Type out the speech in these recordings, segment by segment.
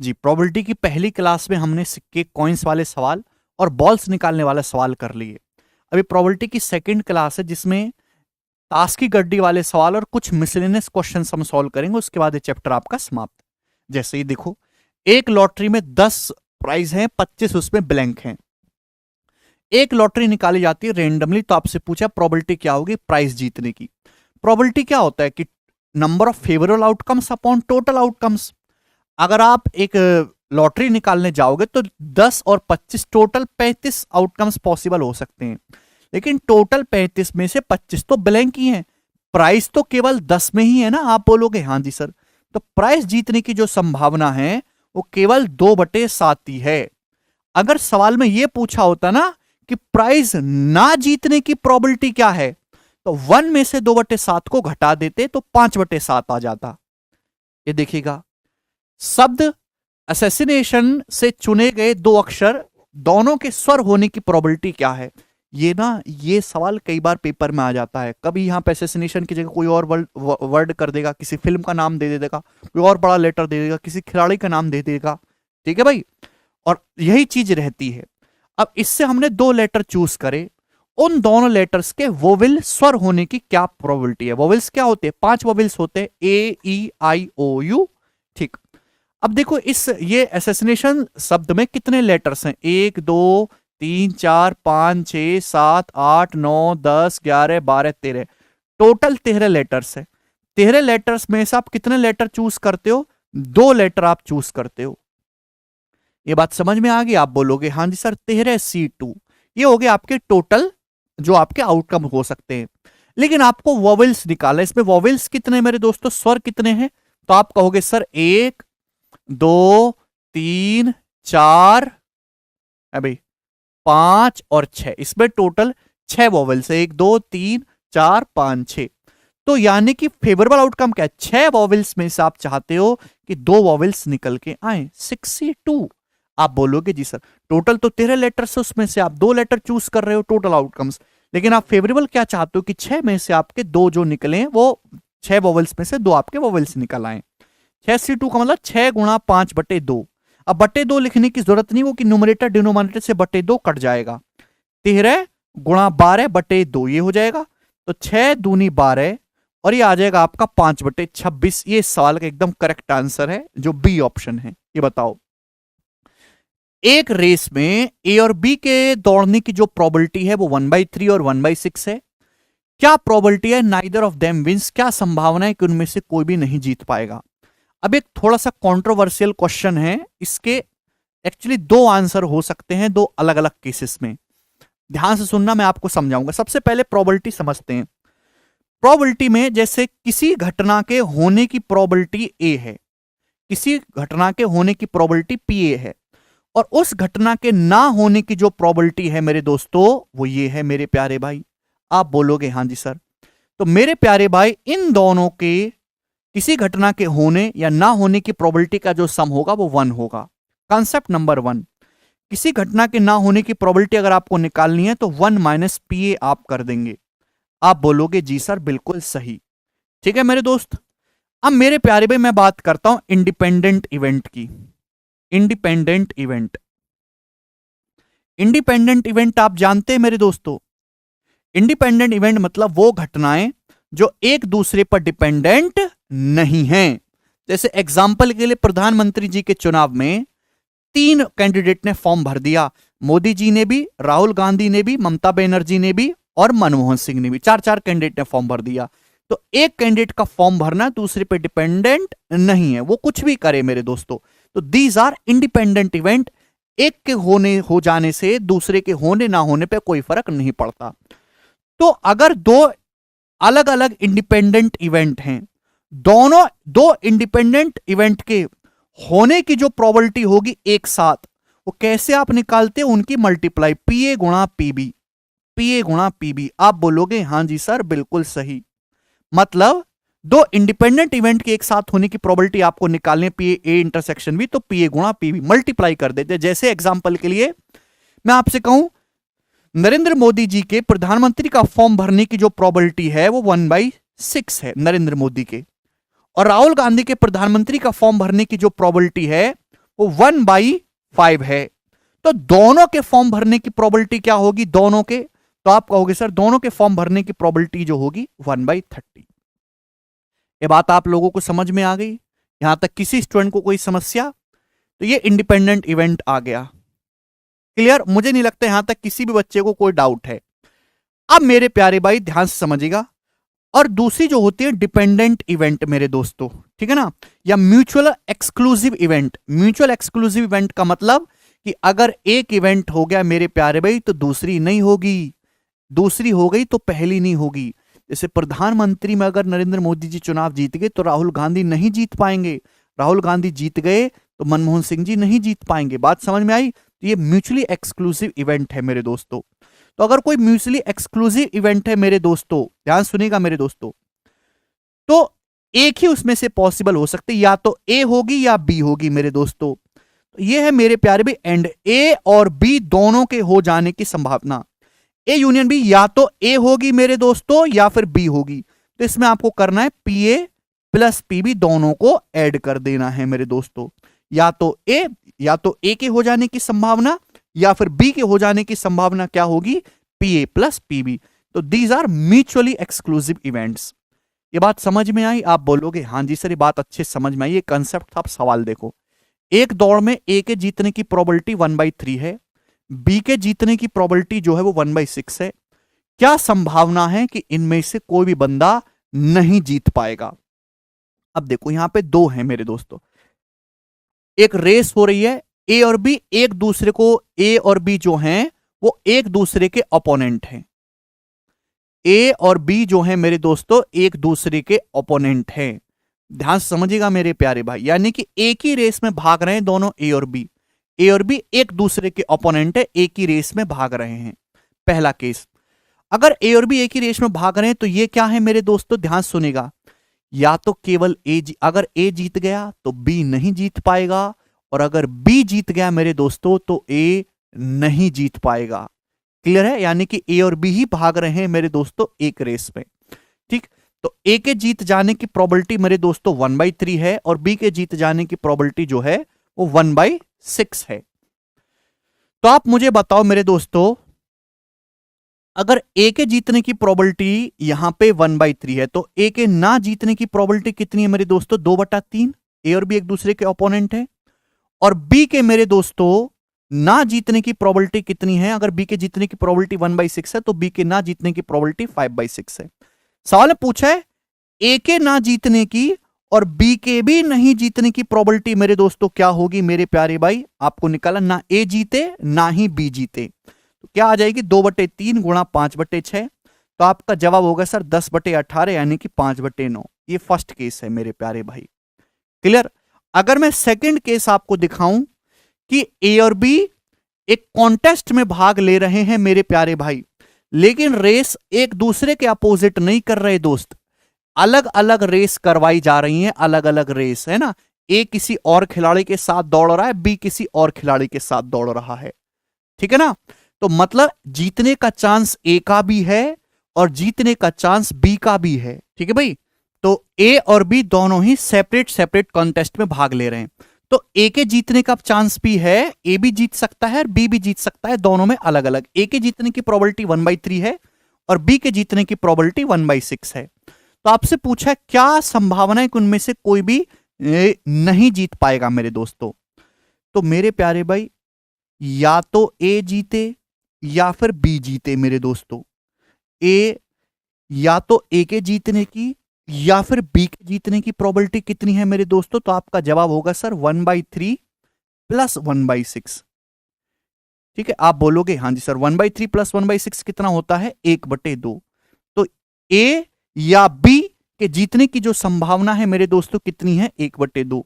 जी, probability की पहली class में हमने सिक्के कॉइन्स वाले सवाल और बॉल्स निकालने वाले सवाल कर लिए। अभी प्रोबेबिलिटी की सेकंड क्लास है जिसमें ताश की गड्डी वाले सवाल और कुछ मिसलेनियस क्वेश्चन हम सॉल्व करेंगे, उसके बाद ये चैप्टर आपका समाप्त। जैसे ही देखो, एक लॉटरी में 10 प्राइज हैं, 25 उसमें ब्लैंक हैं। एक लॉटरी निकाली जाती है रेंडमली, तो आपसे पूछा प्रोबेबिलिटी क्या होगी प्राइज जीतने की। प्रोबेबिलिटी क्या होता है कि number of favourable outcomes upon total outcomes. अगर आप एक लॉटरी निकालने जाओगे तो 10 और 25 टोटल 35 आउटकम्स पॉसिबल हो सकते हैं, लेकिन टोटल 35 में से 25 तो ब्लैंक ही हैं। प्राइस तो केवल 10 में ही है ना। आप बोलोगे हाँ जी सर, तो प्राइस जीतने की जो संभावना है वो केवल 2/7 ही है। अगर सवाल में यह पूछा होता ना कि प्राइज ना जीतने की प्रोबेबिलिटी क्या है, तो 1 में से 2/7 को घटा देते तो 5/7 आ जाता। ये देखिएगा, शब्द असैसिनेशन से चुने गए 2 अक्षर दोनों के स्वर होने की प्रोबेबिलिटी क्या है। ये सवाल कई बार पेपर में आ जाता है। कभी यहां पे असैसिनेशन की जगह कोई और वर्ड कर देगा, किसी फिल्म का नाम दे देगा, कोई और बड़ा लेटर दे देगा, किसी खिलाड़ी का नाम दे देगा। ठीक है भाई, और यही चीज रहती है। अब इससे हमने 2 लेटर चूज करे, उन दोनों लेटर्स के वोवेल स्वर होने की क्या प्रोबेबिलिटी है। वोवेल्स क्या होते हैं? 5 वोवेल्स होते हैं, ए ई आई ओ यू। ठीक, अब देखो ये असैसिनेशन शब्द में कितने लेटर्स हैं? 1 2 3 4 5 6 7 8 9 10 11 12 13, टोटल 13 लेटर्स है। 13 लेटर्स में से आप कितने लेटर चूज करते हो? 2 लेटर आप चूज करते हो। ये बात समझ में आ गई? आप बोलोगे हाँ जी सर, 13C2 ये हो गए आपके टोटल जो आपके आउटकम हो सकते हैं। लेकिन आपको वोवेल्स निकालना है। इसमें वोवेल्स कितने मेरे दोस्तों, स्वर कितने हैं? तो आप कहोगे सर 1 2 3 4 भाई 5 और 6, इसमें टोटल 6 वोवेल्स है। 1 2 3 4 5 6। तो यानी कि फेवरेबल आउटकम क्या है? 6 वोवेल्स में से आप चाहते हो कि 2 वोवेल्स निकल के आए, 6C2। आप बोलोगे जी सर, टोटल तो 13 लेटर्स है, उसमें से आप 2 लेटर चूज कर रहे हो टोटल आउटकम्स, लेकिन आप फेवरेबल क्या चाहते हो कि 6 में से आपके 2 जो निकले वो 6 वोवेल्स में से 2 आपके वोवेल्स निकल आए। 6C2 का मतलब 6 गुणा 5/2। अब /2 लिखने की जरूरत नहीं, वो कि न्यूमरेटर डिनोमिनेटर से /2 कट जाएगा। 13 गुणा 12/2 ये हो जाएगा, तो 6 दूनी 12 और ये आ जाएगा आपका 5/26। ये सवाल का एकदम करेक्ट आंसर है जो बी ऑप्शन है। ये बताओ, एक रेस में ए और बी के दौड़ने की जो प्रोबेबिलिटी है वो 1/3 और 1/6 है। क्या प्रोबेबिलिटी है नाइदर ऑफ देम विंस? क्या संभावना है कि उनमें से कोई भी नहीं जीत पाएगा? अब एक थोड़ा सा कंट्रोवर्शियल क्वेश्चन है, इसके एक्चुअली 2 आंसर हो सकते हैं 2 अलग अलग केसेस में। ध्यान से सुनना, मैं आपको समझाऊंगा। सबसे पहले प्रोबेबिलिटी समझते हैं। प्रोबेबिलिटी में जैसे किसी घटना के होने की प्रोबेबिलिटी ए है, किसी घटना के होने की प्रोबेबिलिटी पीए है, और उस घटना के ना होने की जो प्रोबेबिलिटी है मेरे दोस्तों वो ये है मेरे प्यारे भाई। आप बोलोगे हाँ जी सर, तो मेरे प्यारे भाई इन दोनों के किसी घटना के होने या ना होने की प्रोबेबिलिटी का जो सम होगा वो 1 होगा। कॉन्सेप्ट नंबर 1, किसी घटना के ना होने की प्रोबेबिलिटी अगर आपको निकालनी है तो 1 - PA आप कर देंगे। आप बोलोगे जी सर बिल्कुल सही। ठीक है मेरे दोस्त, अब मेरे प्यारे भाई मैं बात करता हूं इंडिपेंडेंट इवेंट की। इंडिपेंडेंट इवेंट, इंडिपेंडेंट इवेंट आप जानते हैं मेरे दोस्तों। इंडिपेंडेंट इवेंट मतलब वो घटनाएं जो एक दूसरे पर डिपेंडेंट नहीं हैं। जैसे एग्जाम्पल के लिए प्रधानमंत्री जी के चुनाव में 3 कैंडिडेट ने फॉर्म भर दिया, मोदी जी ने भी, राहुल गांधी ने भी, ममता बनर्जी ने भी और मनमोहन सिंह ने भी। 4 कैंडिडेट ने फॉर्म भर दिया। तो एक कैंडिडेट का फॉर्म भरना दूसरे पे डिपेंडेंट नहीं है, वो कुछ भी करे मेरे दोस्तों। तो दीज आर इंडिपेंडेंट इवेंट। एक के हो जाने से दूसरे के होने ना होने पे कोई फर्क नहीं पड़ता। तो अगर 2 अलग अलग इंडिपेंडेंट इवेंट हैं, दोनों 2 इंडिपेंडेंट इवेंट के होने की जो प्रोबेबिलिटी होगी एक साथ, वो कैसे आप निकालते हैं? उनकी मल्टीप्लाई, पीए गुणा पीबी, पीए गुणा पीबी। आप बोलोगे हाँ जी सर बिल्कुल सही। मतलब 2 इंडिपेंडेंट इवेंट के एक साथ होने की प्रोबेबिलिटी आपको निकालने पीए ए इंटरसेक्शन भी, तो पीए गुणा पीबी मल्टीप्लाई कर देते। जैसे एग्जांपल के लिए मैं आपसे कहूं नरेंद्र मोदी जी के प्रधानमंत्री का फॉर्म भरने की जो प्रोबेबिलिटी है वो 1/6 है नरेंद्र मोदी के, और राहुल गांधी के प्रधानमंत्री का फॉर्म भरने की जो प्रोबेबिलिटी है वो 1/5 है। तो दोनों के फॉर्म भरने की प्रोबेबिलिटी क्या होगी, दोनों के, तो आप कहोगे सर दोनों के फॉर्म भरने की प्रोबेबिलिटी जो होगी 1/30। ये बात आप लोगों को समझ में आ गई? यहां तक किसी स्टूडेंट को कोई समस्या? तो ये इंडिपेंडेंट इवेंट आ गया। क्लियर? मुझे नहीं लगता यहां तक किसी भी बच्चे को कोई डाउट है। अब मेरे प्यारे भाई ध्यान से समझिएगा, और दूसरी जो होती है डिपेंडेंट इवेंट मेरे दोस्तों, ठीक है ना, या mutual exclusive event. Mutual exclusive event का मतलब कि अगर एक इवेंट हो गया मेरे प्यारे भाई तो दूसरी नहीं होगी, दूसरी हो गई तो पहली नहीं होगी। जैसे प्रधानमंत्री में अगर नरेंद्र मोदी जी चुनाव जीत गए तो राहुल गांधी नहीं जीत पाएंगे, राहुल गांधी जीत गए तो मनमोहन सिंह जी नहीं जीत पाएंगे। बात समझ में आई? तो ये म्यूचुअली एक्सक्लूसिव इवेंट है मेरे दोस्तों। तो अगर कोई म्यूचुअली एक्सक्लूसिव इवेंट है मेरे दोस्तों, ध्यान सुनिएगा मेरे दोस्तों, तो एक ही उसमें से पॉसिबल हो सकती है, या तो ए होगी या बी होगी मेरे दोस्तों। तो ये है मेरे प्यारे भी एंड ए और बी दोनों के हो जाने की संभावना। ए यूनियन बी या तो ए होगी मेरे दोस्तों या फिर बी होगी। तो इसमें आपको करना है P A plus P B दोनों को ऐड कर देना है मेरे दोस्तों। या तो ए के हो जाने की संभावना या फिर बी के हो जाने की संभावना क्या होगी, P A plus P B. तो these are mutually exclusive events. ये बात समझ में आई? आप बोलोगे हाँ जी सर ये बात अच्छे समझ में आई। ये कंसेप्ट था। आप सवाल देखो, एक दौड़ में ए के जीतने की प्रोबेबिलिटी 1/3 है, बी के जीतने की प्रोबेबिलिटी जो है वो 1/6 है। क्या संभावना है कि इनमें से कोई भी बंदा नहीं जीत पाएगा? अब देखो यहां पे दो हैं मेरे दोस्तों, एक रेस हो रही है, ए और बी एक दूसरे को, ए और बी जो हैं वो एक दूसरे के ओपोनेंट हैं। ए और बी जो है मेरे दोस्तों एक दूसरे के ओपोनेंट हैं। ध्यान से समझिएगा मेरे प्यारे भाई, यानी कि एक ही रेस में भाग रहे हैं दोनों ए और बी। ए और बी एक दूसरे के ओपोनेंट है, एक ही रेस में भाग रहे हैं। पहला केस, अगर ए और बी एक ही रेस में भाग रहे हैं तो ये क्या है मेरे दोस्तों, ध्यान सुनेगा, या तो केवल अगर ए जीत गया तो बी नहीं जीत पाएगा, और अगर बी जीत गया मेरे दोस्तों तो ए नहीं जीत पाएगा। क्लियर है? यानी कि ए और बी ही भाग रहे हैं मेरे दोस्तों एक रेस में। ठीक, तो ए के जीत जाने की प्रोबेबिलिटी मेरे दोस्तों 1/3 है और बी के जीत जाने की प्रोबेबिलिटी जो है वो 1/6 है। तो आप मुझे बताओ मेरे दोस्तों, अगर ए के जीतने की प्रोबेबिलिटी यहां पे 1/3 है तो ए के ना जीतने की प्रोबेबिलिटी कितनी है मेरे दोस्तों, 2/3। ए और बी एक दूसरे के ओपोनेंट है। और बी के मेरे दोस्तों ना जीतने की प्रोबेबिलिटी कितनी है, अगर बी के जीतने की प्रोबेबिलिटी 1/6 है तो बी के ना जीतने की प्रोबेबिलिटी 5/6 है। सवाल पूछा है ए के ना जीतने की और बी के भी नहीं जीतने की प्रोबेबिलिटी मेरे दोस्तों क्या होगी मेरे प्यारे भाई, आपको निकाला, ना ए जीते ना ही बी जीते, तो क्या आ जाएगी 2/3 गुणा 5/6। तो आपका जवाब होगा सर 10/18 यानी कि 5/9। ये फर्स्ट केस है मेरे प्यारे भाई। क्लियर? अगर मैं सेकंड केस आपको दिखाऊं कि ए और बी एक कॉन्टेस्ट में भाग ले रहे हैं मेरे प्यारे भाई, लेकिन रेस एक दूसरे के अपोजिट नहीं कर रहे दोस्त, अलग अलग रेस करवाई जा रही हैं, अलग अलग रेस है ना। ए किसी और खिलाड़ी के साथ दौड़ रहा है, बी किसी और खिलाड़ी के साथ दौड़ रहा है। ठीक है ना? तो मतलब जीतने का चांस ए का भी है और जीतने का चांस बी का भी है। ठीक है भाई? तो ए और बी दोनों ही सेपरेट सेपरेट कॉन्टेस्ट में भाग ले रहे हैं। तो ए के जीतने का चांस भी है, ए भी जीत सकता है और बी भी जीत सकता है, दोनों में अलग अलग। ए के जीतने की प्रोबेबिलिटी 1/3 है और बी के जीतने की प्रोबेबिलिटी 1/6 है। तो आपसे पूछा क्या संभावना है कि उनमें से कोई भी नहीं जीत पाएगा मेरे दोस्तों। तो मेरे प्यारे भाई, या तो ए जीते या फिर बी जीते मेरे दोस्तों। ए या तो ए के जीतने की या फिर बी के जीतने की प्रोबेबिलिटी कितनी है मेरे दोस्तों, तो आपका जवाब होगा सर 1/3 प्लस 1/6। ठीक है? आप बोलोगे हाँ जी सर 1/3 प्लस 1/6 कितना होता है, 1/2। तो ए या बी के जीतने की जो संभावना है मेरे दोस्तों कितनी है, 1/2।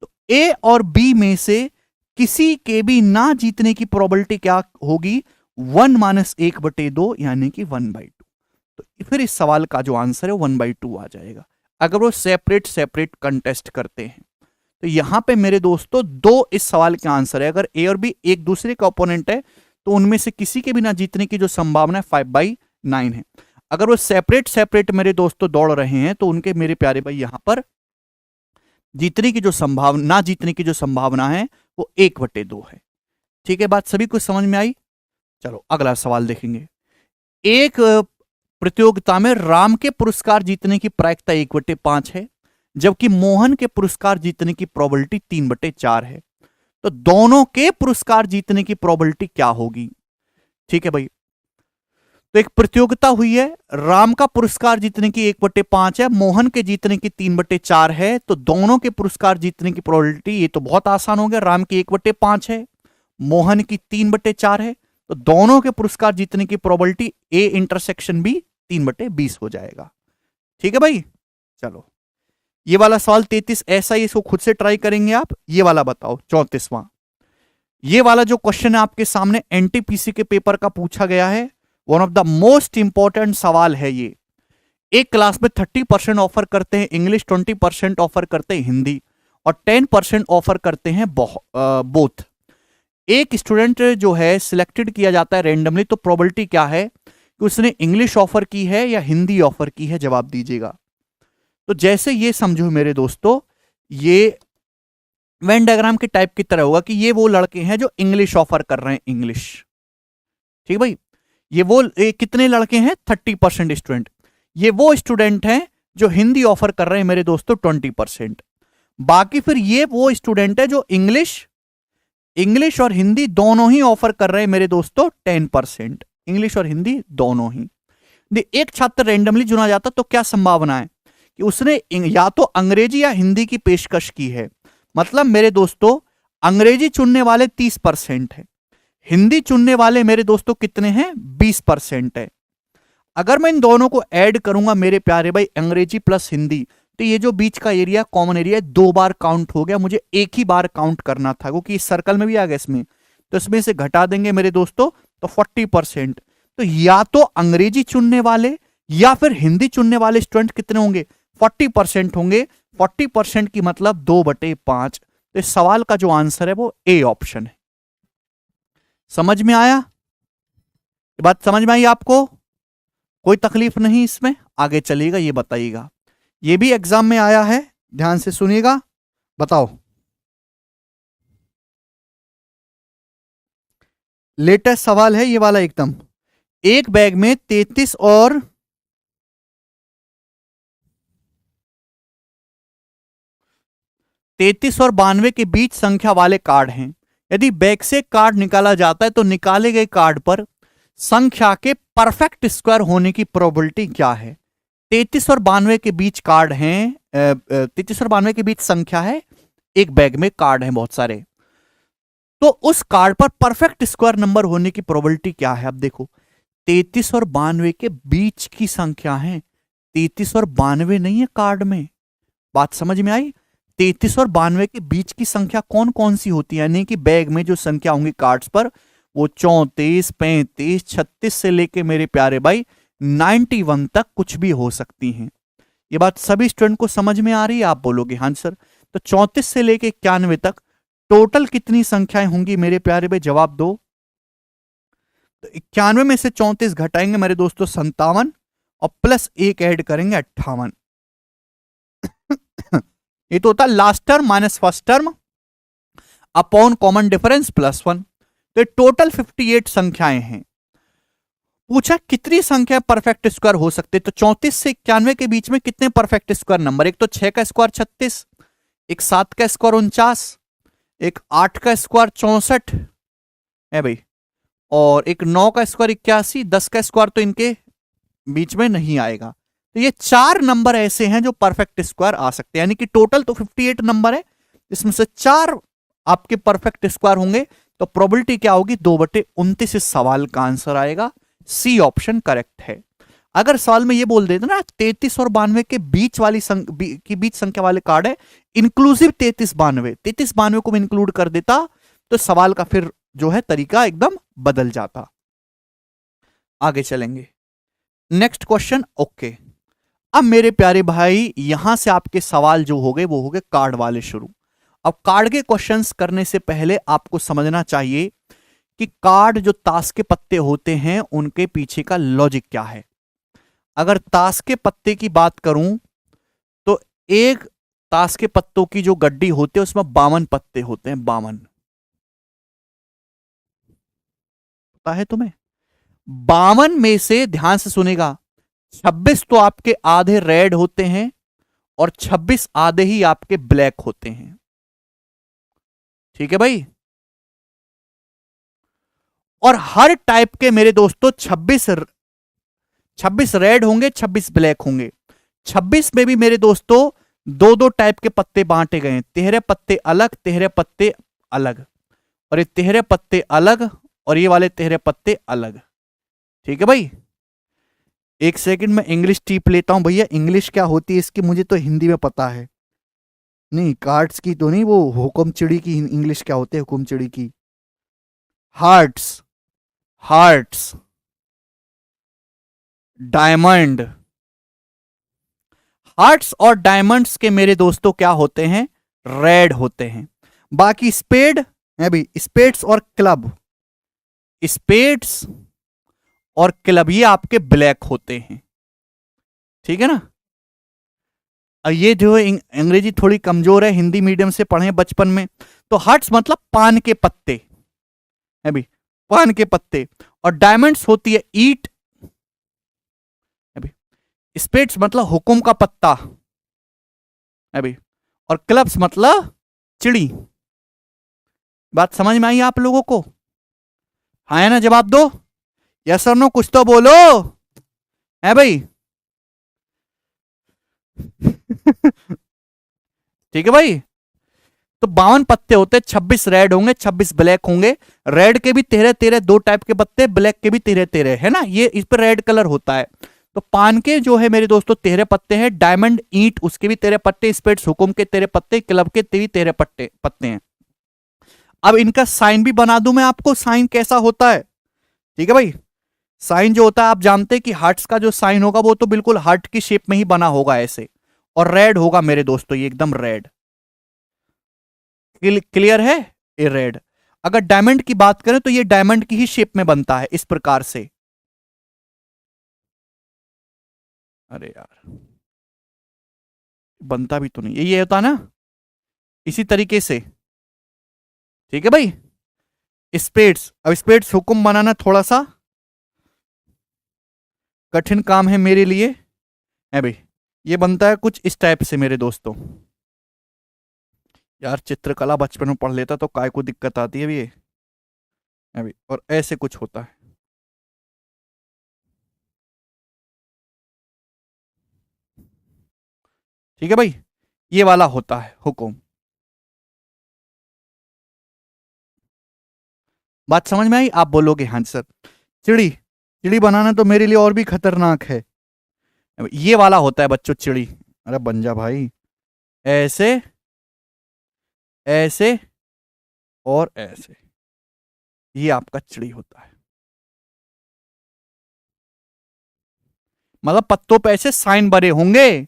तो ए और बी में से किसी के भी ना जीतने की प्रोबेबिलिटी क्या होगी, 1 - 1/2 यानी कि 1/2। तो फिर इस सवाल का जो आंसर है 1/2 आ जाएगा अगर वो सेपरेट सेपरेट कंटेस्ट करते हैं। तो यहां पे मेरे दोस्तों दो इस सवाल के आंसर है। अगर ए और बी एक दूसरे का ओपोनेंट है तो उनमें से किसी के भी ना जीतने की जो संभावना है 5/9 है। अगर वो सेपरेट सेपरेट मेरे दोस्तों दौड़ रहे हैं तो उनके मेरे प्यारे भाई यहां पर जीतने की जो संभावना, ना जीतने की जो संभावना है वो 1/2 है। ठीक है, बात सभी कुछ समझ में आई। चलो अगला सवाल देखेंगे। एक प्रतियोगिता में राम के पुरस्कार जीतने की प्रायिकता 1/5 है, जबकि मोहन के पुरस्कार जीतने की प्रोबेबिलिटी 3/4 है। तो दोनों के पुरस्कार जीतने की प्रोबेबिलिटी क्या होगी? ठीक है भाई, तो एक प्रतियोगिता हुई है, राम का पुरस्कार जीतने की 1/5 है, मोहन के जीतने की 3/4 है। तो दोनों के पुरस्कार जीतने की प्रोबेबिलिटी, ये तो बहुत आसान हो गया, राम की 1/5 है, मोहन की 3/4 है, तो दोनों के पुरस्कार जीतने की प्रोबेबिलिटी ए इंटरसेक्शन बी 3/20 हो जाएगा। ठीक है भाई, चलो ये वाला सवाल 33 ऐसा ही, इसको खुद से ट्राई करेंगे आप। ये वाला बताओ 34वां। ये वाला जो क्वेश्चन है आपके सामने एनटीपीसी के पेपर का पूछा गया है, one of the most important सवाल है ये। एक क्लास में 30% ऑफर करते हैं इंग्लिश, 20% ऑफर करते हैं हिंदी, और 10% ऑफर करते हैं बोथ। एक स्टूडेंट जो है सिलेक्टेड किया जाता है रेंडमली, तो प्रोबेबिलिटी क्या है कि उसने इंग्लिश ऑफर की है या हिंदी ऑफर की है? जवाब दीजिएगा। तो जैसे ये समझो मेरे दोस्तों, ये वेन डायग्राम के टाइप की तरह होगा कि ये वो लड़के हैं जो इंग्लिश ऑफर कर रहे हैं, इंग्लिश। ठीक भाई, ये कितने लड़के हैं? 30% स्टूडेंट। ये वो स्टूडेंट हैं जो हिंदी ऑफर कर रहे हैं मेरे दोस्तों, 20%। बाकी फिर ये वो स्टूडेंट है जो इंग्लिश और हिंदी दोनों ही ऑफर कर रहे हैं मेरे दोस्तों, 10%। इंग्लिश और हिंदी दोनों ही। एक छात्र रेंडमली चुना जाता तो क्या संभावना है कि उसने या तो अंग्रेजी या हिंदी की पेशकश की है। मतलब मेरे दोस्तों, अंग्रेजी चुनने वाले 30% है, हिंदी चुनने वाले मेरे दोस्तों कितने हैं? 20% है। अगर मैं इन दोनों को ऐड करूंगा मेरे प्यारे भाई, अंग्रेजी प्लस हिंदी, तो ये जो बीच का एरिया कॉमन एरिया है 2 बार काउंट हो गया, मुझे एक ही बार काउंट करना था क्योंकि इस सर्कल में भी आ गया इसमें, तो इसमें से घटा देंगे मेरे दोस्तों तो 40%। तो या तो अंग्रेजी चुनने वाले या फिर हिंदी चुनने वाले स्टूडेंट कितने होंगे? 40% होंगे। 40% की मतलब 2/5। तो इस सवाल का जो आंसर है वो ए ऑप्शन है। समझ में आया? ये बात समझ में आई आपको? कोई तकलीफ नहीं इसमें? आगे चलिएगा, ये बताइएगा। ये भी एग्जाम में आया है, ध्यान से सुनिएगा। बताओ, लेटेस्ट सवाल है ये वाला एकदम। एक बैग में 33 और 92 के बीच संख्या वाले कार्ड हैं। यदि बैग से कार्ड निकाला जाता है तो निकाले गए कार्ड पर संख्या के परफेक्ट स्क्वायर होने की प्रोबेबिलिटी क्या है? 33 और 92 के बीच कार्ड हैं, 33 और 92 के बीच संख्या है, एक बैग में कार्ड हैं बहुत सारे, तो उस कार्ड पर परफेक्ट स्क्वायर नंबर होने की प्रोबेबिलिटी क्या है? अब देखो, 33 और 92 के बीच की संख्या है, 33 और 92 नहीं है कार्ड में। बात समझ में आई? 33 और 92 के बीच की संख्या कौन कौन सी होती है? यानी कि बैग में जो संख्या होंगी कार्ड्स पर, वो 34, 35, 36 से लेके मेरे प्यारे भाई 91 तक कुछ भी हो सकती हैं। ये बात सभी स्टूडेंट को समझ में आ रही है? आप बोलोगे हाँ सर। तो 34 से लेके 91 तक टोटल कितनी संख्याएं होंगी मेरे प्यारे भाई? जवाब दो। तो 91 में से 34 घटाएंगे मेरे दोस्तों 57, और प्लस 1 ऐड करेंगे 58। ये तो होता है last term minus first term upon common difference +1। तो टोटल 58 संख्याएं हैं। पूछा कितनी संख्या परफेक्ट स्क्वायर हो सकते? तो 34 से 91 के बीच में कितने परफेक्ट स्क्वायर नंबर? एक तो 6 का स्क्वायर 36, एक 7 का स्क्वायर 49, एक 8 का स्क्वायर 64 है भाई, और एक 9 का स्क्वायर 81, 10 का स्क्वायर तो इनके बीच में नहीं आएगा। तो ये 4 नंबर ऐसे हैं जो परफेक्ट स्क्वायर आ सकते हैं, यानी कि टोटल तो 58 नंबर है, इसमें से 4 आपके परफेक्ट स्क्वायर होंगे। तो प्रोबेबिलिटी क्या होगी? 2/29 इस सवाल का आंसर आएगा। सी ऑप्शन करेक्ट है। अगर सवाल में ये बोल देते ना 33 और 92 के बीच वाली बीच संख्या वाले कार्ड है, इंक्लूसिव 33 92 को भी इंक्लूड कर देता, तो सवाल का फिर जो है तरीका एकदम बदल जाता। आगे चलेंगे, नेक्स्ट क्वेश्चन। ओके, अब मेरे प्यारे भाई यहां से आपके सवाल जो हो गए वो हो गए कार्ड वाले शुरू। अब कार्ड के क्वेश्चंस करने से पहले आपको समझना चाहिए कि कार्ड जो ताश के पत्ते होते हैं उनके पीछे का लॉजिक क्या है। अगर ताश के पत्ते की बात करूं तो एक ताश के पत्तों की जो गड्डी होती है उसमें 52 पत्ते होते हैं, 52। पता है तुम्हें? 52 में से ध्यान से सुनेगा, 26 तो आपके आधे रेड होते हैं और 26 आधे ही आपके ब्लैक होते हैं। ठीक है भाई? और हर टाइप के मेरे दोस्तों 26 रेड होंगे, 26 ब्लैक होंगे। 26 में भी मेरे दोस्तों दो दो टाइप के पत्ते बांटे गए हैं, 13 पत्ते अलग, 13 पत्ते अलग, और ये 13 पत्ते अलग और ये वाले 13 पत्ते अलग। ठीक है भाई? एक सेकंड में इंग्लिश टीप लेता हूं भैया। इंग्लिश क्या होती है इसकी मुझे तो हिंदी में पता है, नहीं कार्ड्स की तो नहीं, वो हुकुम चिड़ी की इंग्लिश क्या होते है, हुकुम चिड़ी की? Hearts, hearts, diamond. हार्ट्स और डायमंड्स के मेरे दोस्तों क्या होते हैं? रेड होते हैं। बाकी स्पेड है भाई, स्पेड्स और क्लब, स्पेड्स और क्लब ये आपके ब्लैक होते हैं। ठीक है ना? ये जो अंग्रेजी थोड़ी कमजोर है, हिंदी मीडियम से पढ़े बचपन में, तो हार्ट्स मतलब पान के पत्ते है भाई, पान के पत्ते। और डायमंड्स होती है ईट, स्पेड्स मतलब हुकुम का पत्ता है भाई, और क्लब्स मतलब चिड़ी। बात समझ में आई आप लोगों को? हाँ है ना? जवाब दो, यस और नो, कुछ तो बोलो है भाई। ठीक है भाई? तो 52 पत्ते होते, 26 रेड होंगे, 26 ब्लैक होंगे। रेड के भी 13-13 दो टाइप के पत्ते, ब्लैक के भी 13-13 है ना, ये इस पर रेड कलर होता है। तो पान के जो है मेरे दोस्तों 13 पत्ते हैं, डायमंड ईंट उसके भी 13 पत्ते, स्पेड्स हुकुम के 13 पत्ते, क्लब के भी 13 पत्ते हैं। अब इनका साइन भी बना दूं मैं आपको, साइन कैसा होता है? ठीक है भाई? साइन जो होता है आप जानते हैं कि हार्ट्स का जो साइन होगा वो तो बिल्कुल हार्ट की शेप में ही बना होगा ऐसे, और रेड होगा मेरे दोस्तों, ये एकदम रेड। क्लियर है? ये रेड। अगर डायमंड की बात करें तो ये डायमंड की ही शेप में बनता है इस प्रकार से। अरे यार बनता भी तो नहीं, ये होता ना इसी तरीके से। ठीक है भाई? स्पेड्स, अब स्पेड्स हुकुम बनाना थोड़ा सा कठिन काम है मेरे लिए है भाई। ये बनता है कुछ इस टाइप से मेरे दोस्तों। यार चित्रकला बचपन में पढ़ लेता तो काय को दिक्कत आती है भी ये है भाई। और ऐसे कुछ होता है। ठीक है भाई? ये वाला होता है हुकुम। बात समझ में आई? आप बोलोगे हाँ सर। चिड़ी, चिड़ी बनाना तो मेरे लिए और भी खतरनाक है। ये वाला होता है बच्चों चिड़ी। अरे बन जा भाई, ऐसे ऐसे और ऐसे, ये आपका चिड़ी होता है। मतलब पत्तों पे ऐसे साइन बने होंगे।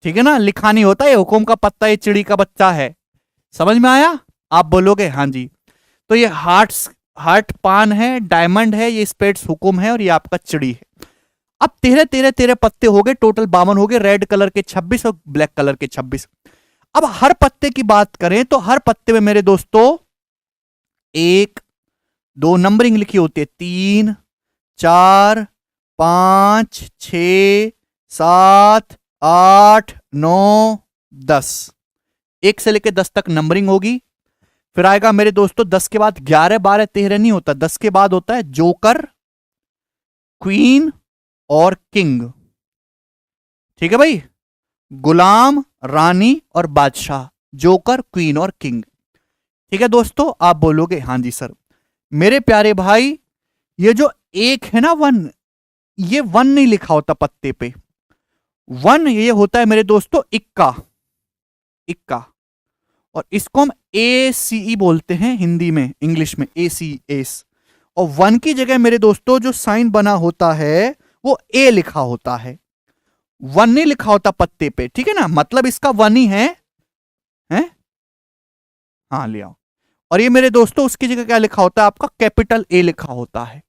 ठीक है ना? लिखा नहीं होता ये हुकुम का पत्ता, ये चिड़ी का बच्चा है। समझ में आया? आप बोलोगे हाँ जी। तो ये हार्ट पान है, डायमंड है, ये स्पेड्स हुकुम है, और ये आपका चिड़ी है। अब 13-13-13 पत्ते हो गए, टोटल 52 हो गए, रेड कलर के 26 और ब्लैक कलर के 26। अब हर पत्ते की बात करें तो हर पत्ते में मेरे दोस्तों 1 2 नंबरिंग लिखी होती है, 3 4 5 6 7 8 9 10, 1 से लेकर 10 तक नंबरिंग होगी। फिर आएगा मेरे दोस्तों 10 के बाद 11 12 13 नहीं होता, 10 के बाद होता है जोकर, क्वीन और किंग। ठीक है भाई? गुलाम, रानी और बादशाह, जोकर, क्वीन और किंग। ठीक है दोस्तों? आप बोलोगे हाँ जी सर। मेरे प्यारे भाई, ये जो एक है ना 1, ये 1 नहीं लिखा होता पत्ते पे। 1 ये होता है मेरे दोस्तों इक्का, इक्का। और इसको हम ACE बोलते हैं हिंदी में, इंग्लिश में ACS। और 1 की जगह मेरे दोस्तों जो साइन बना होता है वो A लिखा होता है, 1 नहीं लिखा होता पत्ते पे। ठीक है ना? मतलब इसका 1 ही है? हाँ ले आओ। और ये मेरे दोस्तों उसकी जगह क्या लिखा होता है आपका? कैपिटल A लिखा होता है।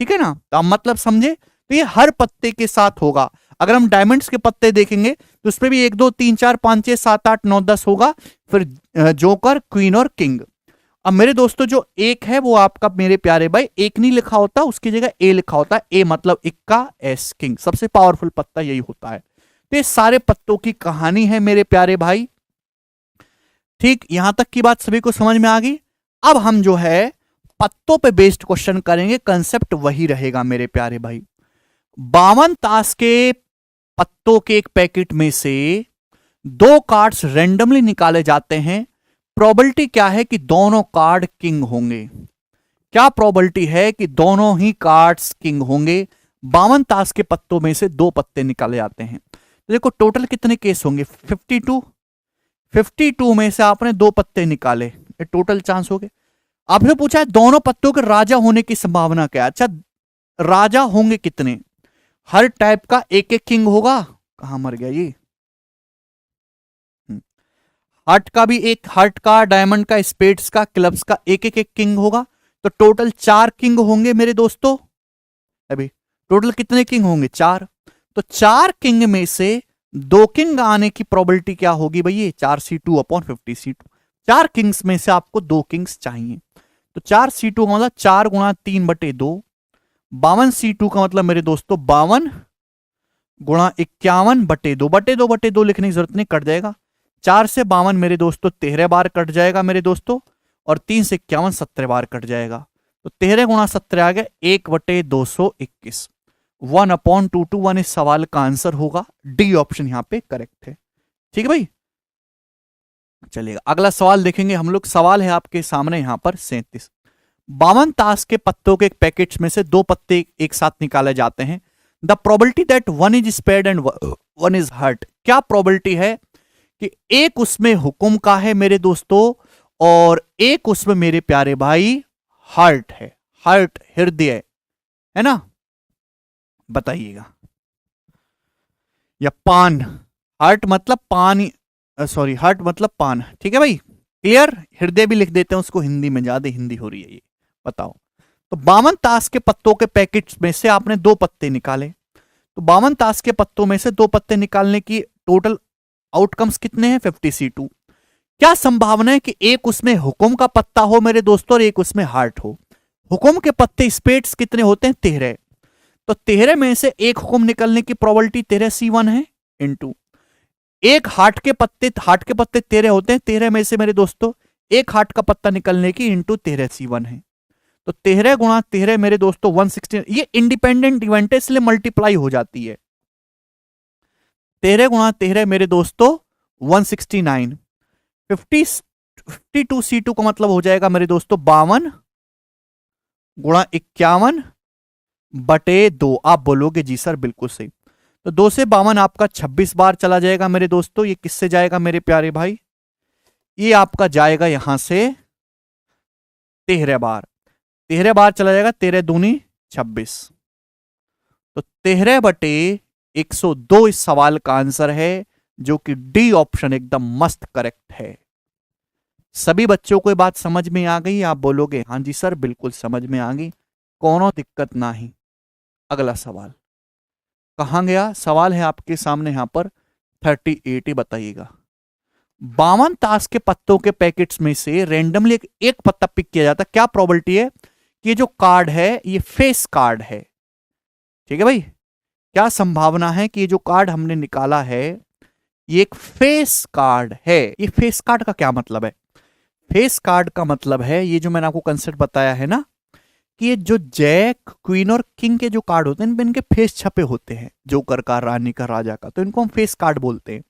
ठीक है ना? तो आप मतलब समझे? तो ये हर पत्ते के साथ होगा। अगर हम डायमंड्स के पत्ते देखेंगे तो उसमें भी 1 2 3 4 5 6 7 8 9 10 होगा, फिर जोकर, क्वीन और किंग। अब मेरे दोस्तों जो एक है वो आपका मेरे प्यारे भाई एक नहीं लिखा होता, उसकी जगह ए लिखा होता है। ए मतलब इक्का, एस किंग, सबसे पावरफुल पत्ता यही होता है। तो ये सारे पत्तों की कहानी है मेरे प्यारे भाई। ठीक, यहां तक की बात सभी को समझ में आ गई। अब हम जो है पत्तों पे बेस्ड क्वेश्चन करेंगे, कंसेप्ट वही रहेगा मेरे प्यारे भाई। 52 ताश के पत्तों के एक पैकेट में से दो कार्ड्स रेंडमली निकाले जाते हैं। प्रोबेबिलिटी क्या है कि दोनों कार्ड किंग होंगे? क्या प्रोबेबिलिटी है कि दोनों ही कार्ड्स किंग होंगे? 52 ताश के पत्तों में से दो पत्ते निकाले जाते हैं। तो देखो टोटल कितने केस होंगे? 52। 52 में से आपने दो पत्ते निकाले, ये टोटल चांस हो गए। आपने पूछा है दोनों पत्तों के राजा होने की संभावना क्या है। अच्छा, राजा होंगे कितने? हर टाइप का एक एक किंग होगा। कहां मर गया ये? हार्ट का भी एक, हार्ट का, डायमंड का, स्पेड्स का, क्लब्स का एक एक किंग होगा। तो टोटल 4 किंग होंगे मेरे दोस्तों। अभी टोटल कितने किंग होंगे? 4। तो 4 किंग में से 2 किंग आने की प्रोबेबिलिटी क्या होगी भैया? 4c2/50c2। 4 किंग्स में से आपको 2 किंग्स चाहिए। तो 4c2 का मतलब 4 गुणा 3/2। 52c2 का मतलब मेरे दोस्तों 52 गुणा 51/2 लिखने की जरूरत नहीं, कट जाएगा। 4 से 52 मेरे दोस्तों 13 बार कट जाएगा मेरे दोस्तों, और 3 से 51 17 बार कट जाएगा। तो 13 गुणा 17 आ गया 1/221। 1/221 इस सवाल का आंसर होगा। डी ऑप्शन यहां पे करेक्ट है। ठीक है भाई, चलिएगा अगला सवाल देखेंगे हम लोग। सवाल है आपके सामने यहां पर 37। 52 ताश के पत्तों के पैकेट्स में से दो पत्ते एक साथ निकाले जाते हैं। The probability that one is spared and one is hurt. क्या प्रोबेबिलिटी है कि एक उसमें हुक्म का है मेरे दोस्तों, और एक उसमें मेरे प्यारे भाई हर्ट है। हर्ट हृदय है ना, बताइएगा। या पान, हर्ट मतलब पानी, सॉरी हर्ट मतलब पान। ठीक है भाई, क्लियर। हृदय भी लिख देते हैं उसको हिंदी में, ज्यादा हिंदी हो रही है ये, बताओ। तो 52 ताश के पत्तों के पैकेट्स में से आपने दो पत्ते निकाले। तो 52 ताश के पत्तों में से दो पत्ते निकालने की टोटल आउटकम्स कितने हैं? 50c2। क्या संभावना है कि एक उसमें हुक्म का पत्ता हो मेरे दोस्तों और एक उसमें हार्ट हो? हुक्म के पत्ते स्पेड्स कितने होते हैं? 13। तो 13 में से एक हुक्म निकलने की प्रोबेबिलिटी 13c1 है, इनटू एक हार्ट के पत्ते 13 होते हैं। 13 में से मेरे दोस्तों एक हार्ट का पत्ता निकलने की इनटू 13c1 है। तो 13 गुणा 13 मेरे दोस्तों 116। ये इंडिपेंडेंट इवेंट है इसलिए मल्टीप्लाई हो जाती है। 13 गुणा 13 मेरे दोस्तों 169। 52c2 का मतलब हो जाएगा मेरे दोस्तों 52 गुणा 51/2। आप बोलोगे जी सर बिल्कुल सही। तो 2 से 52 आपका 26 बार चला जाएगा मेरे दोस्तों। ये किससे जाएगा मेरे प्यारे भाई? ये आपका जाएगा यहां से 13 बार। 13 बार चला जाएगा, 13 दूनी 26। तो 13/102 इस सवाल का आंसर है, जो कि डी ऑप्शन एकदम मस्त करेक्ट है। सभी बच्चों को ये बात समझ में आ गई? आप बोलोगे हाँ जी सर बिल्कुल समझ में आ गई, कोनो दिक्कत ना ही। अगला सवाल कहां गया? सवाल है आपके सामने यहां पर 38 ही, बताइएगा। 52 ताश के पत्तों के पैकेट्स में से रेंडमली एक पत्ता पिक किया जाता है। क्या प्रोबेबिलिटी है कि ये जो कार्ड है ये फेस कार्ड है? ठीक है भाई, क्या संभावना है कि ये जो कार्ड हमने निकाला है ये एक फेस कार्ड है? ये फेस कार्ड का क्या मतलब है? फेस कार्ड का मतलब है, ये जो मैंने आपको कंसेप्ट बताया है ना, कि ये जो जैक, क्वीन और किंग के जो कार्ड होते हैं इनपे इनके फेस छपे होते हैं, जोकर का, रानी का, राजा का, तो इनको हम फेस कार्ड बोलते हैं।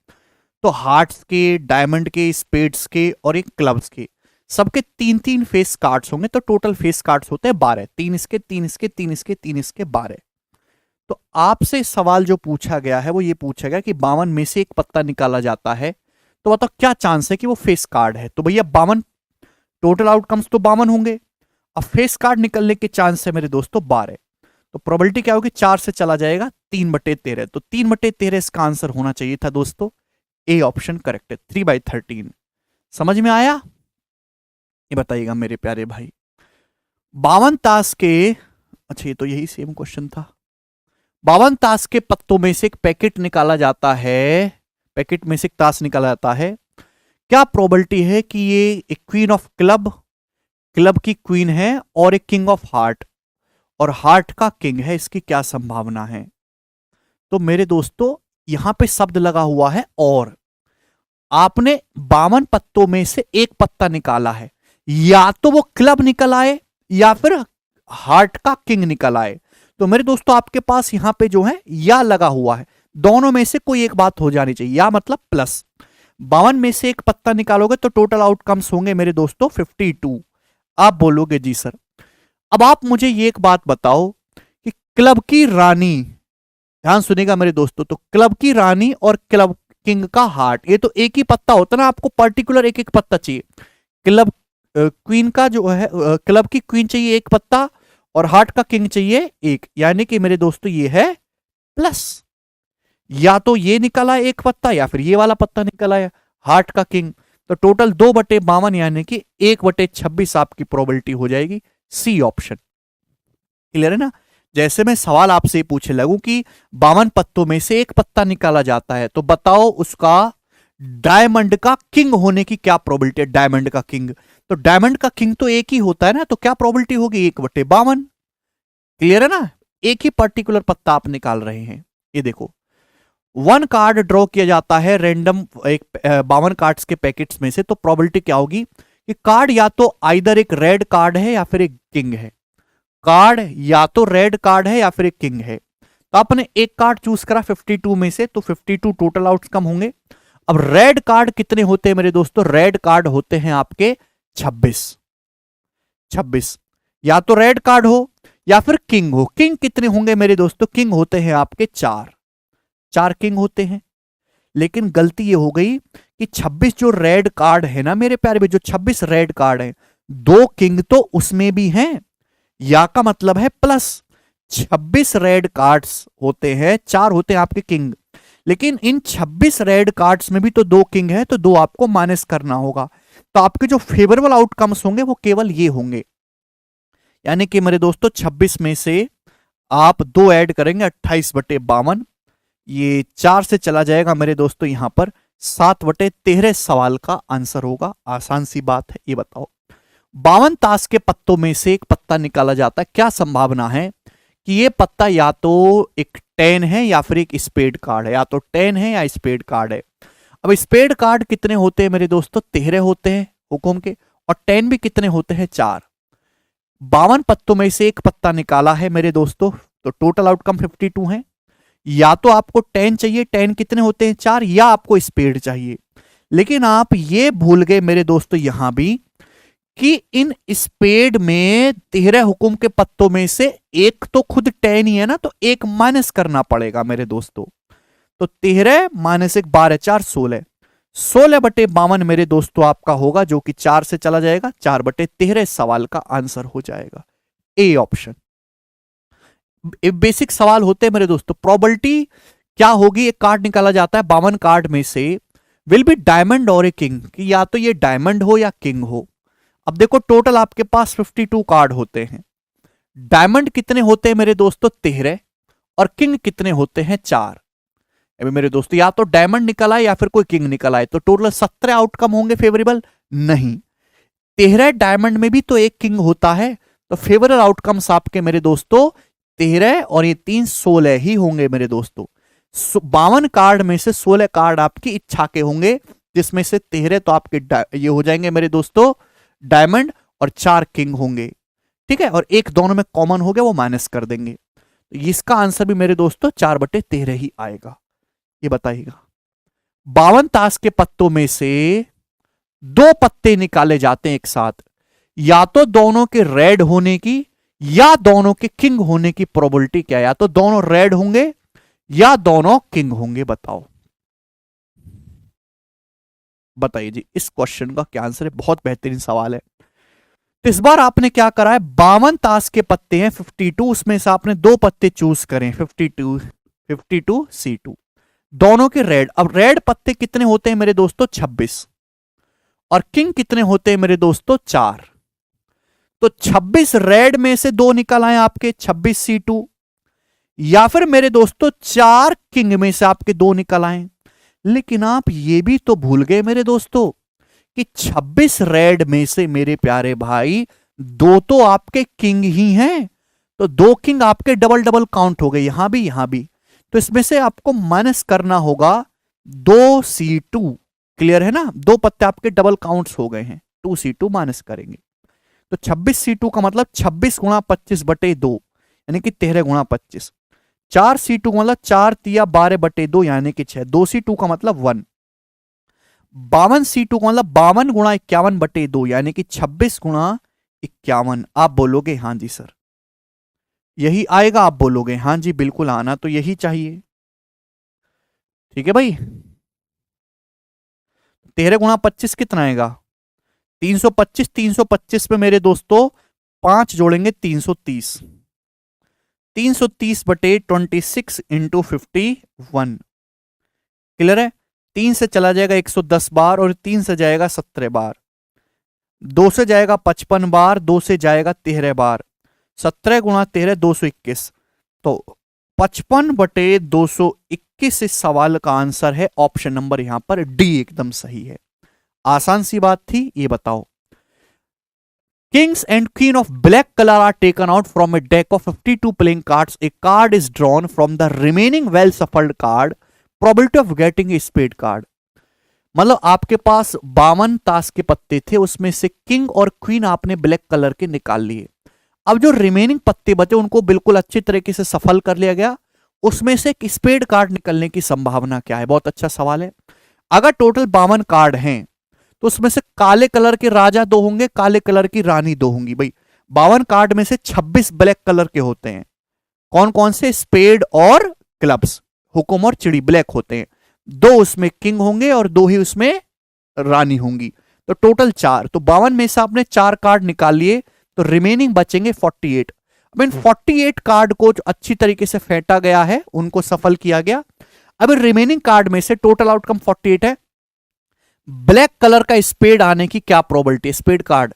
तो हार्ट्स के, डायमंड के, स्पेड्स के और एक क्लब्स के, सबके 3-3 फेस कार्ड्स होंगे। तो टोटल फेस कार्ड्स होते हैं 12। 3 इसके, 3 इसके, 3 इसके, 3 इसके, 12। तो आपसे सवाल जो पूछा गया है वो ये पूछा गया कि 52 में से एक पत्ता निकाला जाता है, तो बताओ क्या चांस है कि वो फेस कार्ड है? तो भैया 52, टोटल आउटकम्स तो 52 होंगे। अब फेस कार्ड निकलने के चांस है मेरे दोस्तों 12। तो प्रोबेबिलिटी क्या होगी? 4 से चला जाएगा 3/13। तो 3/13 इसका आंसर होना चाहिए था दोस्तों। ए ऑप्शन करेक्ट है, 3/13। समझ में आया? ये बताइएगा मेरे प्यारे भाई। 52 ताश के, अच्छा ये तो यही सेम क्वेश्चन था। 52 ताश के पत्तों में से एक पैकेट निकाला जाता है, पैकेट में से एक ताश निकाला जाता है। क्या प्रोबेबिलिटी है कि ये एक क्वीन ऑफ क्लब, क्लब की क्वीन है और एक किंग ऑफ हार्ट, और हार्ट का किंग है, इसकी क्या संभावना है? तो मेरे दोस्तों यहां पे शब्द लगा हुआ है और। आपने 52 पत्तों में से एक पत्ता निकाला है, या तो वो क्लब निकल आए या फिर हार्ट का किंग निकल आए। तो मेरे दोस्तों आपके पास यहां पे जो है या लगा हुआ है, दोनों में से कोई एक बात हो जानी चाहिए, या मतलब प्लस। 52 में से एक पत्ता निकालोगे तो टोटल आउटकम्स होंगे मेरे दोस्तों 52। आप बोलोगे जी सर। अब आप मुझे ये एक बात बताओ कि क्लब की रानी, ध्यान सुनेगा मेरे दोस्तों, तो क्लब की रानी और क्लब किंग का हार्ट, ये तो एक ही पत्ता होता ना, आपको पर्टिकुलर एक एक पत्ता चाहिए। क्लब क्वीन का जो है, क्लब की क्वीन चाहिए एक पत्ता और हार्ट का किंग चाहिए एक, यानी कि मेरे दोस्तों ये है प्लस। या तो ये निकला एक पत्ता या फिर ये वाला पत्ता निकल आया हार्ट का किंग। तो टोटल 2/52 यानी कि 1/26 आपकी प्रोबेबिलिटी हो जाएगी, सी ऑप्शन। क्लियर है ना? जैसे मैं सवाल आपसे पूछे लगूं कि 52 पत्तों में से एक पत्ता निकाला जाता है, तो बताओ उसका डायमंड का किंग होने की क्या प्रोबेबिलिटी है? डायमंड का किंग, तो डायमंड का किंग तो एक ही होता है ना, तो क्या प्रोबेबिलिटी होगी? 1/52। क्लियर है ना? एक ही पर्टिकुलर पत्ता आप निकाल रहे हैं। ये देखो, 1 कार्ड ड्रॉ किया जाता है रैंडम, एक 52 कार्ड्स के पैकेट्स में से, तो प्रोबेबिलिटी क्या होगी कि कार्ड या तो आइदर एक रेड कार्ड है या फिर एक किंग है। कार्ड या तो रेड कार्ड है या फिर एक किंग है। तो आपने एक कार्ड चूज करा 52 में से, तो 52 टोटल आउटकम होंगे। अब रेड कार्ड कितने होते हैं मेरे दोस्तों? रेड कार्ड होते हैं आपके 26। या तो रेड कार्ड हो या फिर किंग हो। किंग कितने होंगे मेरे दोस्तों? किंग होते हैं आपके 4 किंग होते हैं। लेकिन गलती ये हो गई कि 26 जो रेड कार्ड है ना मेरे प्यारे, जो 26 रेड कार्ड है, 2 किंग तो उसमें भी हैं, या का मतलब है प्लस। 26 रेड कार्ड्स होते हैं, 4 होते हैं आपके किंग, लेकिन इन 26 रेड कार्ड्स में भी तो 2 किंग है, तो 2 आपको माइनस करना होगा। तो आपके जो फेवरेबल आउटकम्स होंगे वो केवल ये होंगे, यानी कि मेरे दोस्तों 26 में से आप 2 ऐड करेंगे 28/52, ये 4 से चला जाएगा मेरे दोस्तों, यहां पर 7/13 सवाल का आंसर होगा। आसान सी बात है। ये बताओ 52 ताश के पत्तों में से एक पत्ता निकाला जाता है, क्या संभावना है कि ये पत्ता या तो एक 10 है या फिर एक स्पेड कार्ड है, या तो 10 है या स्पेड कार्ड है। अब स्पेड कार्ड कितने होते हैं मेरे दोस्तों? 13 होते हैं हुकुम के, और 10 भी कितने होते हैं? 4। 52 पत्तों में से एक पत्ता निकाला है मेरे दोस्तों, तो टोटल आउटकम 52 है। या तो आपको 10 चाहिए, 10 कितने होते हैं? 4, या आपको स्पेड चाहिए। लेकिन आप ये भूल गए मेरे दोस्तों यहां भी कि इन स्पेड में 13 हुकुम के पत्तों में से एक तो खुद 10 ही है ना, तो एक माइनस करना पड़ेगा मेरे दोस्तों। तो 13 माइनस 1 12 4 16, 16/52 मेरे दोस्तों आपका होगा, जो कि 4 से चला जाएगा, 4/13 सवाल का आंसर हो जाएगा, ए ऑप्शन। बेसिक सवाल होते हैं मेरे दोस्तों। प्रोबेबिलिटी क्या होगी? एक कार्ड निकाला जाता है 52 कार्ड में से, विल बी डायमंड और ए किंग, कि या तो ये डायमंड हो या किंग हो। अब देखो टोटल आपके पास 52 कार्ड होते हैं, डायमंड कितने होते हैं मेरे दोस्तों? 13, और किंग कितने होते हैं? 4। अभी मेरे दोस्तों या तो डायमंड निकल आए या फिर कोई किंग निकल आए, तो टोटल 17 आउटकम होंगे फेवरेबल। नहीं, 13 डायमंड में भी तो एक किंग होता है, तो फेवरेबल आउटकम्स आपके मेरे दोस्तों 13 और ये 3 16 ही होंगे मेरे दोस्तों। 52 कार्ड में से 16 कार्ड आपकी इच्छा के होंगे, जिसमें से 13 तो आपके ये हो जाएंगे मेरे दोस्तों डायमंड, और 4 किंग होंगे। ठीक है, और एक दोनों में कॉमन हो गया, वो माइनस कर देंगे। तो इसका आंसर भी मेरे दोस्तों 4/13 ही आएगा। ये बताइएगा 52 ताश के पत्तों में से 2 पत्ते निकाले जाते हैं एक साथ, या तो दोनों के रेड होने की या दोनों के किंग होने की प्रोबेबिलिटी क्या है? या तो दोनों रेड होंगे या दोनों किंग होंगे। बताइए जी, इस क्वेश्चन का क्या आंसर है? बहुत बेहतरीन सवाल है। तो इस बार आपने क्या करा है, 52 ताश के पत्ते हैं 52, उसमें से आपने 2 पत्ते चूज करें, 52 C2, दोनों के रेड। अब रेड पत्ते कितने होते हैं मेरे दोस्तों? 26, और किंग कितने होते हैं मेरे दोस्तों? 4। तो 26 रेड में से 2 निकल आए आपके 26 C2, या फिर मेरे दोस्तों 4 किंग में से आपके 2 निकल आए। लेकिन आप ये भी तो भूल गए मेरे दोस्तों कि 26 रेड में से मेरे प्यारे भाई दो तो आपके किंग ही हैं, तो दो किंग आपके डबल डबल काउंट हो गए, यहां भी यहां भी। तो इसमें से आपको माइनस करना होगा 2C2। क्लियर है ना, दो पत्ते आपके डबल काउंट्स हो गए हैं, 2C2 माइनस करेंगे तो 26C2 का मतलब 26 गुणा 25/2 यानी कि 13 गुणा 25। 4C2 का मतलब 4 तिया 12/2 यानी कि 6। 2C2 का मतलब 1। 52C2 का मतलब 52 गुणा 51/2 यानी कि 26 गुणा 51। आप बोलोगे हाँ जी सर यही आएगा, आप बोलोगे हाँ जी बिल्कुल आना तो यही चाहिए। ठीक है भाई, 13 गुणा 25 कितना आएगा 325। 325 पे मेरे दोस्तों 5 जोड़ेंगे 330। 330/26 इंटू 51। क्लियर है, 3 से चला जाएगा 110 बार और 3 से जाएगा 17 बार। 2 से जाएगा 55 बार, 2 से जाएगा 13 बार। 17 गुणा 13 221। तो 55/221 इस सवाल का आंसर है। ऑप्शन नंबर यहां पर डी एकदम सही है। आसान सी बात थी, ये बताओ। Kings and queen of black color are taken out from a deck of 52 playing cards. A card is drawn from the remaining well shuffled card. Probability of getting a spade card. मतलब आपके पास 52 ताश के पत्ते थे, उसमें से king और queen आपने ब्लैक कलर के निकाल लिए। अब जो रिमेनिंग पत्ते बचे उनको बिल्कुल अच्छी तरीके से सफल कर लिया गया, उसमें से एक स्पेड कार्ड निकलने की संभावना क्या है। बहुत अच्छा सवाल है। अगर टोटल 52 कार्ड हैं तो उसमें से काले कलर के राजा 2 होंगे, काले कलर की रानी 2 होंगी। भाई 52 कार्ड में से 26 ब्लैक कलर के होते हैं। कौन कौन से, स्पेड और क्लब्स, हुकुम और चिड़ी ब्लैक होते हैं। 2 उसमें किंग होंगे और 2 ही उसमें रानी होंगी, तो टोटल 4। तो 52 में से आपने 4 कार्ड निकाल लिए, तो रिमेनिंग बचेंगे 48। अब इन 48 कार्ड को अच्छी तरीके से फेंटा गया है, उनको सफल किया गया। अब रिमेनिंग कार्ड में से टोटल आउटकम 48 है। ब्लैक कलर का स्पेड आने की क्या प्रोबेबिलिटी, स्पेड कार्ड।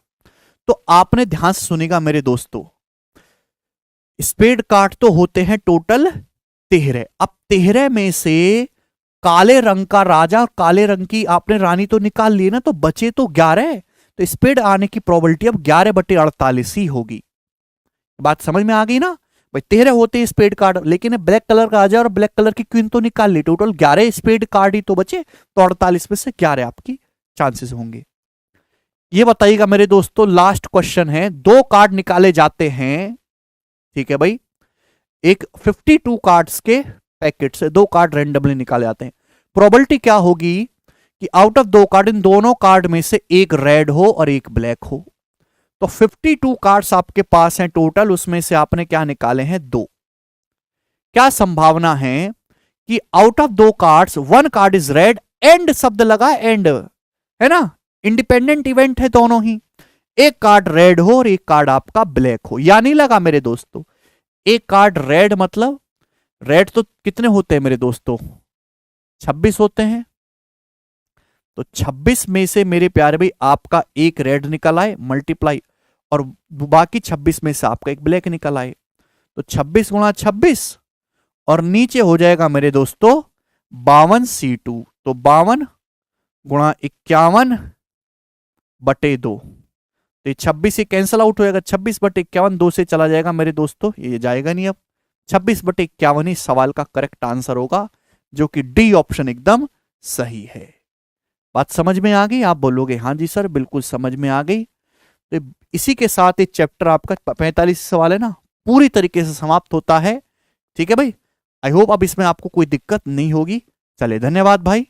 तो आपने ध्यान से सुनेगा मेरे दोस्तों, स्पेड कार्ड तो होते हैं टोटल 13। अब 13 में से काले रंग का राजा और काले रंग की आपने रानी तो निकाल ली ना, तो बचे तो 11। तो स्पेड आने की प्रोबेबिलिटी अब 11/48 ही होगी। बात समझ में आ गई ना भाई, 13 होते हैं स्पेड कार्ड, लेकिन ब्लैक कलर का राजा और ब्लैक कलर की क्वीन तो निकाल ली, टोटल 11 स्पेड कार्ड ही तो बचे, तो 48 में से 11 आपकी चांसेस होंगे। ये बताइएगा मेरे दोस्तों, लास्ट क्वेश्चन है। 2 कार्ड निकाले जाते हैं, ठीक है भाई, एक 52 कार्ड्स के पैकेट से 2 कार्ड रेंडमली निकाले जाते हैं। प्रोबेबिलिटी क्या होगी कि आउट ऑफ 2 कार्ड इन दोनों कार्ड में से एक रेड हो और एक ब्लैक हो। तो 52 कार्ड्स आपके पास हैं टोटल, उसमें से आपने क्या निकाले हैं 2। क्या संभावना है कि out of 2 cards 1 card is red, and शब्द लगा, एंड है ना, इंडिपेंडेंट इवेंट है दोनों ही। एक कार्ड रेड हो और एक कार्ड आपका ब्लैक हो, या नहीं लगा मेरे दोस्तों। एक कार्ड रेड मतलब रेड तो कितने होते हैं मेरे दोस्तों, 26 होते हैं। तो 26 में से मेरे प्यारे भाई आपका एक रेड निकल आए मल्टीप्लाई, और बाकी 26 में से आपका एक ब्लैक निकल आए, तो 26 गुणा 26 और नीचे हो जाएगा मेरे दोस्तों 52C2। तो 52 गुणा 51/2, तो 26 से कैंसल आउट हो जाएगा। 26/51 2 से चला जाएगा मेरे दोस्तों, ये जाएगा नहीं। अब 26/51 ही सवाल का करेक्ट आंसर होगा, जो कि डी ऑप्शन एकदम सही है। बात समझ में आ गई, आप बोलोगे हाँ जी सर बिल्कुल समझ में आ गई। तो इसी के साथ ये चैप्टर आपका 45 सवाल है ना, पूरी तरीके से समाप्त होता है। ठीक है भाई, आई होप अब इसमें आपको कोई दिक्कत नहीं होगी। चले, धन्यवाद भाई।